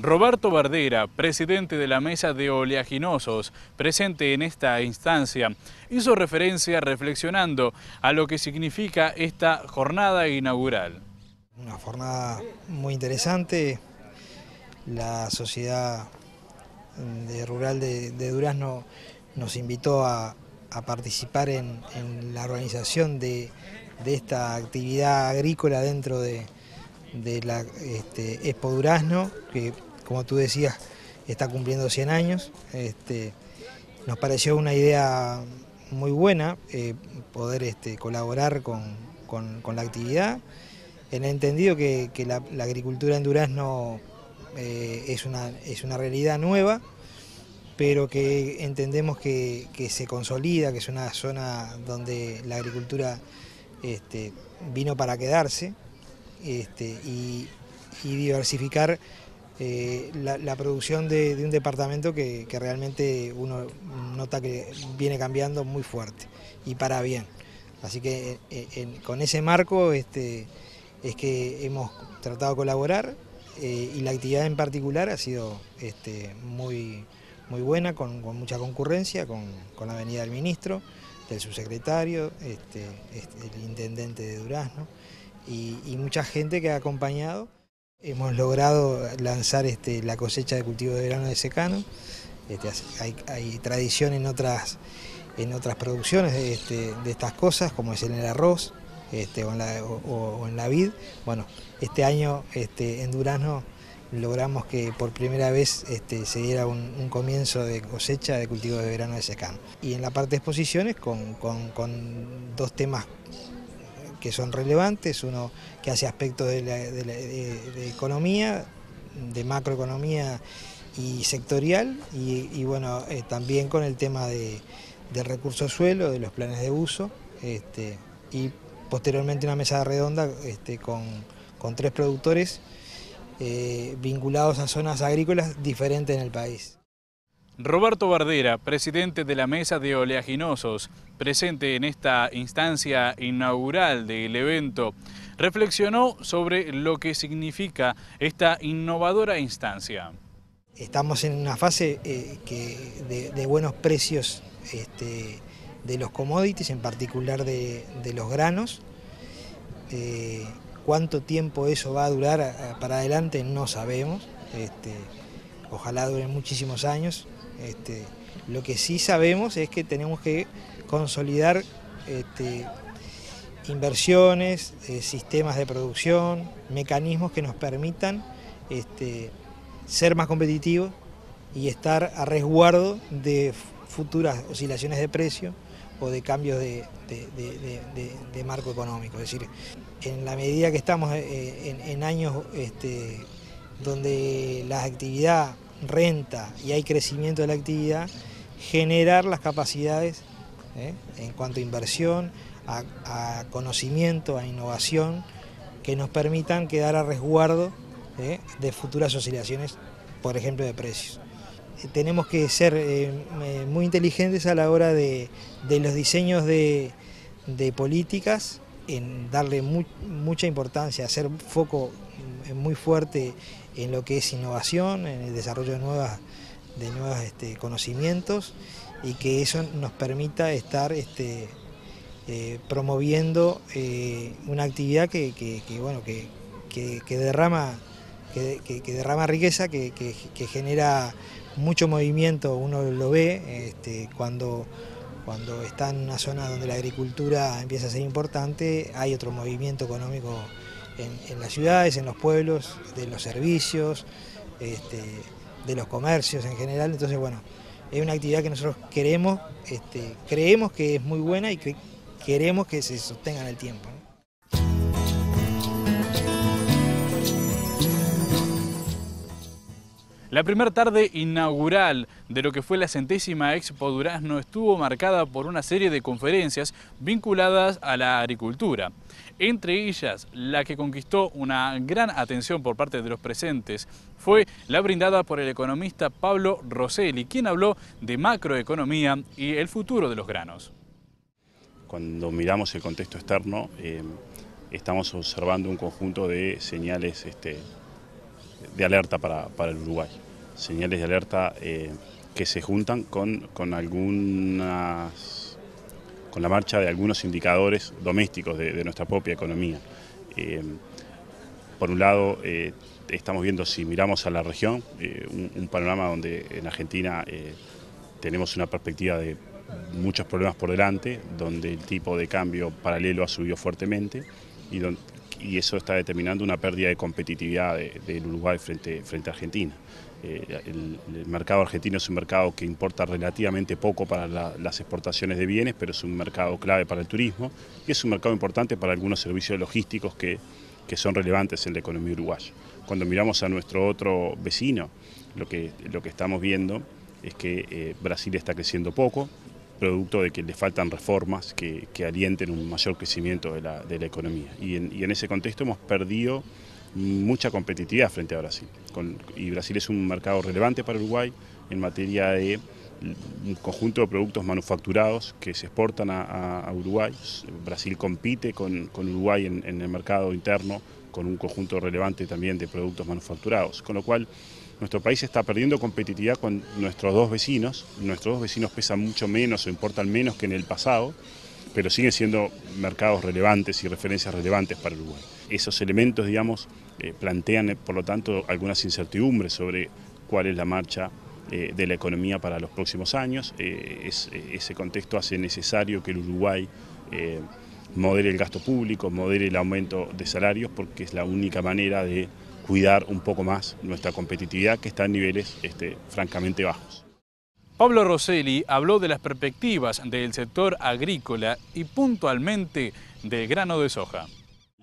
Roberto Verdera, presidente de la Mesa de Oleaginosos, presente en esta instancia, hizo referencia reflexionando a lo que significa esta jornada inaugural. Una jornada muy interesante. La sociedad rural de Durazno nos invitó a participar en la organización de esta actividad agrícola dentro de la Expo Durazno, que como tú decías está cumpliendo 100 años. Nos pareció una idea muy buena poder colaborar con la actividad, en el entendido que la agricultura en Durazno es una realidad nueva, pero que entendemos que se consolida, que es una zona donde la agricultura vino para quedarse, y diversificar la producción de un departamento que realmente uno nota que viene cambiando muy fuerte y para bien. Así que con ese marco es que hemos tratado de colaborar, y la actividad en particular ha sido muy buena, con mucha concurrencia, con la venida del ministro, del subsecretario, el intendente de Durazno y mucha gente que ha acompañado. Hemos logrado lanzar la cosecha de cultivo de grano de secano. Hay tradición en otras producciones de estas cosas, como es en el arroz o en la vid. Bueno, este año en Durazno logramos que por primera vez se diera un comienzo de cosecha de cultivo de grano de secano. Y en la parte de exposiciones con dos temas que son relevantes, uno que hace aspectos de economía, de macroeconomía y sectorial, y bueno, también con el tema del recurso suelo, de los planes de uso, y posteriormente una mesa redonda con 3 productores vinculados a zonas agrícolas diferentes en el país. Roberto Verdera, presidente de la Mesa de Oleaginosos, presente en esta instancia inaugural del evento, reflexionó sobre lo que significa esta innovadora instancia. Estamos en una fase de buenos precios de los commodities, en particular de los granos. Cuánto tiempo eso va a durar para adelante no sabemos. Ojalá dure muchísimos años. Lo que sí sabemos es que tenemos que consolidar inversiones, sistemas de producción, mecanismos que nos permitan ser más competitivos y estar a resguardo de futuras oscilaciones de precio o de cambios de marco económico. Es decir, en la medida que estamos en años donde la actividad renta y hay crecimiento de la actividad, generar las capacidades en cuanto a inversión, a conocimiento, a innovación, que nos permitan quedar a resguardo de futuras oscilaciones, por ejemplo, de precios. Tenemos que ser muy inteligentes a la hora de los diseños de políticas, en darle mucha importancia, hacer foco muy fuerte en lo que es innovación, en el desarrollo de nuevos conocimientos, y que eso nos permita estar promoviendo una actividad que derrama riqueza, que genera mucho movimiento. Uno lo ve cuando está en una zona donde la agricultura empieza a ser importante, hay otro movimiento económico en las ciudades, en los pueblos, de los servicios, de los comercios en general. Entonces, bueno, es una actividad que nosotros queremos, creemos que es muy buena y queremos que se sostenga en el tiempo, ¿no? La primera tarde inaugural de lo que fue la 100ª Expo Durazno estuvo marcada por una serie de conferencias vinculadas a la agricultura. Entre ellas, la que conquistó una gran atención por parte de los presentes fue la brindada por el economista Pablo Rosselli, quien habló de macroeconomía y el futuro de los granos. Cuando miramos el contexto externo, estamos observando un conjunto de señales de alerta para el Uruguay. Señales de alerta que se juntan con la marcha de algunos indicadores domésticos de nuestra propia economía. Por un lado, estamos viendo, si miramos a la región, un panorama donde en Argentina tenemos una perspectiva de muchos problemas por delante, donde el tipo de cambio paralelo ha subido fuertemente y eso está determinando una pérdida de competitividad del Uruguay frente a Argentina. El mercado argentino es un mercado que importa relativamente poco para las exportaciones de bienes, pero es un mercado clave para el turismo y es un mercado importante para algunos servicios logísticos que son relevantes en la economía uruguaya. Cuando miramos a nuestro otro vecino, lo que estamos viendo es que Brasil está creciendo poco, producto de que le faltan reformas que alienten un mayor crecimiento de la economía. Y en ese contexto hemos perdido mucha competitividad frente a Brasil. Y Brasil es un mercado relevante para Uruguay en materia de un conjunto de productos manufacturados que se exportan a Uruguay. Brasil compite con Uruguay en el mercado interno con un conjunto relevante también de productos manufacturados, con lo cual nuestro país está perdiendo competitividad con nuestros dos vecinos. Nuestros dos vecinos pesan mucho menos o importan menos que en el pasado, pero siguen siendo mercados relevantes y referencias relevantes para Uruguay. Esos elementos, digamos, plantean, por lo tanto, algunas incertidumbres sobre cuál es la marcha de la economía para los próximos años. Ese contexto hace necesario que el Uruguay modere el gasto público, modere el aumento de salarios, porque es la única manera de cuidar un poco más nuestra competitividad, que está en niveles francamente bajos. Pablo Rosselli habló de las perspectivas del sector agrícola y puntualmente del grano de soja.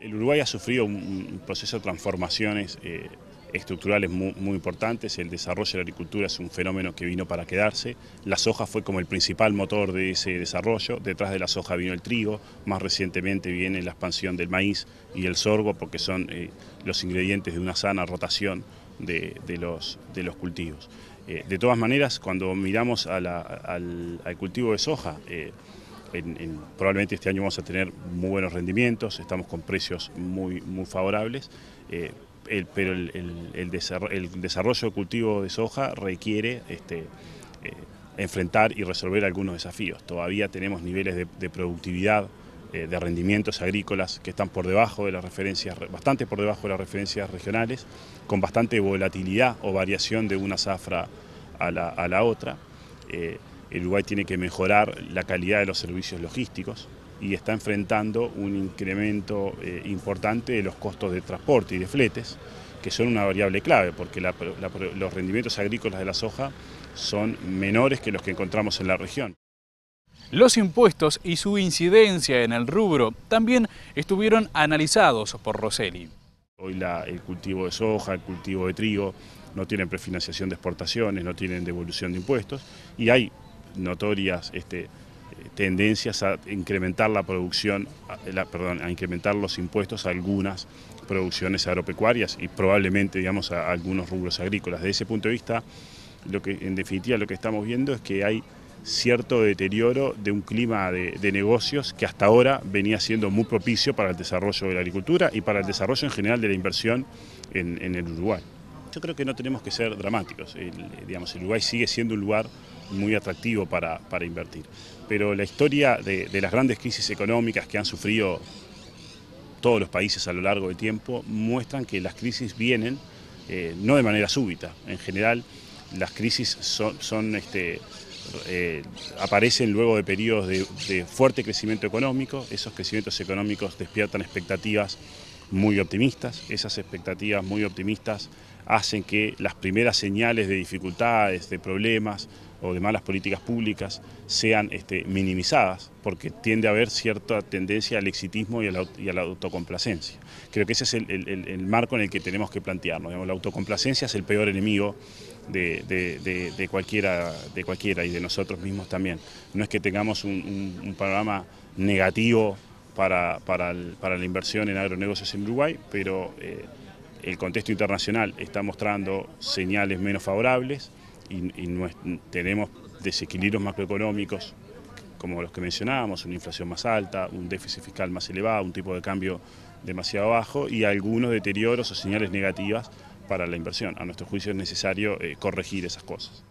El Uruguay ha sufrido un proceso de transformaciones estructurales muy importantes. El desarrollo de la agricultura es un fenómeno que vino para quedarse. La soja fue como el principal motor de ese desarrollo. Detrás de la soja vino el trigo, más recientemente viene la expansión del maíz y el sorgo, porque son los ingredientes de una sana rotación de los cultivos. De todas maneras, cuando miramos al cultivo de soja, probablemente este año vamos a tener muy buenos rendimientos, estamos con precios muy favorables, pero el desarrollo del cultivo de soja requiere enfrentar y resolver algunos desafíos. Todavía tenemos niveles de productividad, de rendimientos agrícolas que están por debajo de las referencias, bastante por debajo de las referencias regionales, con bastante volatilidad o variación de una zafra a la otra. El Uruguay tiene que mejorar la calidad de los servicios logísticos y está enfrentando un incremento importante de los costos de transporte y de fletes, que son una variable clave, porque los rendimientos agrícolas de la soja son menores que los que encontramos en la región. Los impuestos y su incidencia en el rubro también estuvieron analizados por Rosselli. Hoy el cultivo de soja, el cultivo de trigo no tienen prefinanciación de exportaciones, no tienen devolución de impuestos y hay notorias tendencias a incrementar la producción, a incrementar los impuestos a algunas producciones agropecuarias y probablemente, digamos, a algunos rubros agrícolas. Desde ese punto de vista, en definitiva lo que estamos viendo es que hay cierto deterioro de un clima de negocios que hasta ahora venía siendo muy propicio para el desarrollo de la agricultura y para el desarrollo en general de la inversión en el Uruguay. Yo creo que no tenemos que ser dramáticos. El Uruguay sigue siendo un lugar muy atractivo para invertir. Pero la historia de las grandes crisis económicas que han sufrido todos los países a lo largo del tiempo muestran que las crisis vienen no de manera súbita. En general, las crisis aparecen luego de periodos de fuerte crecimiento económico. Esos crecimientos económicos despiertan expectativas muy optimistas. Esas expectativas muy optimistas hacen que las primeras señales de dificultades, de problemas o de malas políticas públicas sean minimizadas, porque tiende a haber cierta tendencia al exitismo y a la autocomplacencia. Creo que ese es el marco en el que tenemos que plantearnos. La autocomplacencia es el peor enemigo de cualquiera y de nosotros mismos también. No es que tengamos un panorama negativo para la inversión en agronegocios en Uruguay, pero el contexto internacional está mostrando señales menos favorables y tenemos desequilibrios macroeconómicos como los que mencionábamos, una inflación más alta, un déficit fiscal más elevado, un tipo de cambio demasiado bajo y algunos deterioros o señales negativas para la inversión. A nuestro juicio es necesario corregir esas cosas.